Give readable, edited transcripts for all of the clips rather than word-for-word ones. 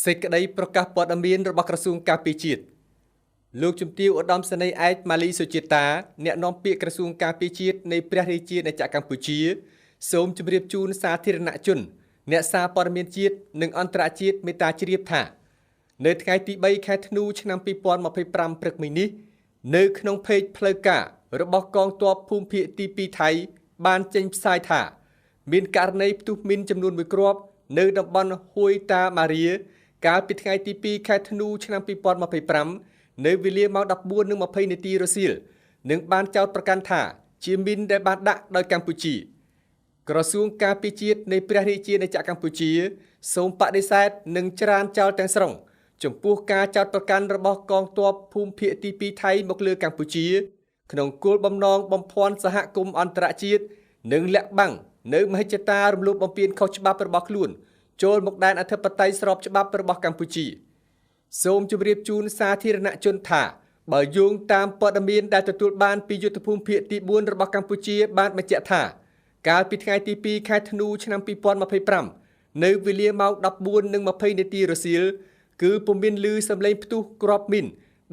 សេចក្តីប្រកាសព័ត៌មានរបស់ក្រសួងការពារជាតិលោកជំទាវឧត្តមសេនីយ៍ឯកម៉ាលីសុជាតាអ្នកនាំពាក្យក្រសួងការពារជាតិនៃព្រះរាជាណាចក្រកម្ពុជាសូមជម្រាបជូនសាធារណជនអ្នកសារព័ត៌មានជាតិនិងអន្តរជាតិមេត្តាជ្រាបថានៅថ្ងៃទី3ខែធ្នូឆ្នាំ2025ព្រឹកមិញនេះនៅក្នុងเพจផ្លូវការរបស់កងទ័ពភូមិភាគទី2ថៃបានចេញផ្សាយថាមានករណីផ្ទុះមីនចំនួន1គ្រាប់នៅតំបន់ហួយតាម៉ារីកាលពីថ្ងៃទី2ខែធ្នូឆ្នាំ2025នៅវេលាម៉ោង 14:20 នាទីរសៀលនិងបានចោទប្រកាន់ថាជាមីនដែលបានដាក់ដោយកម្ពុជាក្រសួងការពារជាតិនៃព្រះរាជាណាចក្រកម្ពុជាសូមបដិសេធនិងច្រានចោលទាំងស្រុងចំពោះការចោទប្រកាន់របស់កងទ័ពភូមិភាគទី2ថៃមកលើកម្ពុជាក្នុងគោលបំណងបំភាន់សហគមន៍អន្តរជាតិនិងលាក់បាំងនៅមហិច្ឆតារំលោភបំពានខុសច្បាប់របស់ខ្លួនចូលមកដែនអធិបតេយ្យស្របច្បាប់របស់កម្ពុជាសូមជម្រាបជូនសាធារណជនថាបើយោងតាមព័ត៌មានដែលទទួលបានពីយុទ្ធភូមិភាគទី4របស់កម្ពុជាបានបញ្ជាក់ថាកាលពីថ្ងៃទី2ខែធ្នូឆ្នាំ2025នៅវេលាម៉ោង 14:20 នាទីរសៀលគឺពុំមានឮសំឡេងផ្ទុះគ្រាប់មីន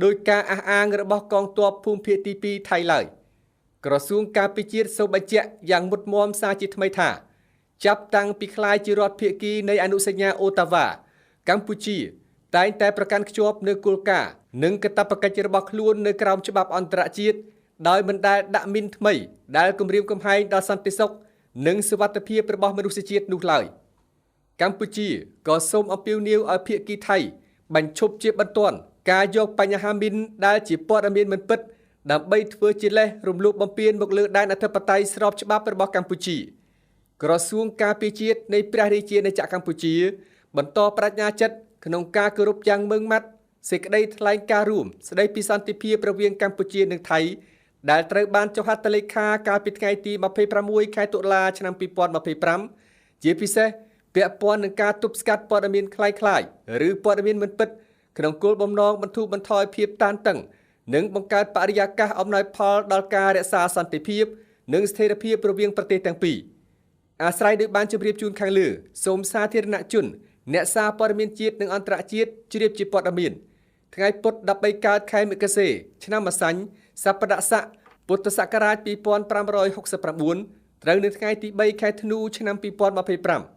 ដោយការអះអាងរបស់កងទ័ពភូមិភាគទី2ថៃឡើយក្រសួងការពារជាតិសូមបញ្ជាក់យ៉ាងមុតមមសារជាថ្មីថាចាប់តាំងពីក្លាយជារដ្ឋភាគីនៃអនុសញ្ញាអូតាវ៉ាកម្ពុជាតែងតែប្រកាន់ខ្ជាប់នូវគោលការណ៍និងកាតព្វកិច្ចរបស់ខ្លួននៅក្រោមច្បាប់អន្តរជាតិដោយមិនដែលដាក់មីនថ្មីដែលគំរាមកំហែងដល់សន្តិសុខនិងសុវត្ថិភាពរបស់មនុស្សជាតិនោះឡើយកម្ពុជាក៏សូមអំពាវនាវឲ្យភាគីថៃបញ្ឈប់ជាបន្ទាន់ការយកបញ្ហាមីនដែលជាព័ត៌មានមិនពិតដើម្បីធ្វើជាលេសរំលោភបំពានមកលើដែនអធិបតេយ្យស្របច្បាប់របស់កម្ពុជាក្រសួងការពារជាតិនៃព្រះរាជាណាចក្រកម្ពុជាបន្តប្រាជ្ញាចិត្តក្នុងការគោរពយ៉ាងម៉ឺងម៉ាត់សេចក្តីថ្លែងការណ៍រួមស្តីពីសន្តិភាពរវាងកម្ពុជានិងថៃដែលត្រូវបានចុះហត្ថលេខាកាលពីថ្ងៃទី26ខែតុលាឆ្នាំ2025ជាពិសេសពាក់ព័ន្ធនឹងការទប់ស្កាត់ព័ត៌មានคล้ายៗឬព័ត៌មានមិនពិតក្នុងគោលបំណងបន្ធូរបន្ថយភាពតានតឹងនិងបង្កើតបរិយាកាសអំណោយផលដល់ការរក្សាសន្តិភាពនិងស្ថិរភាពរវាងប្រទេសទាំងពីរអាស្រ័យដោយបានជម្រាបជូនខាងលើសូមសាធារណជនអ្នកសារព័ត៌មានជាតិនិងអន្តរជាតិជ្រាបជាព័ត៌មានថ្ងៃពុធ13កើតខែមិគសេឆ្នាំម្សាញ់សប្តាហ៍ស័កពុទ្ធសករាជ2569ត្រូវនៅថ្ងៃទី3ខែធ្នូឆ្នាំ2025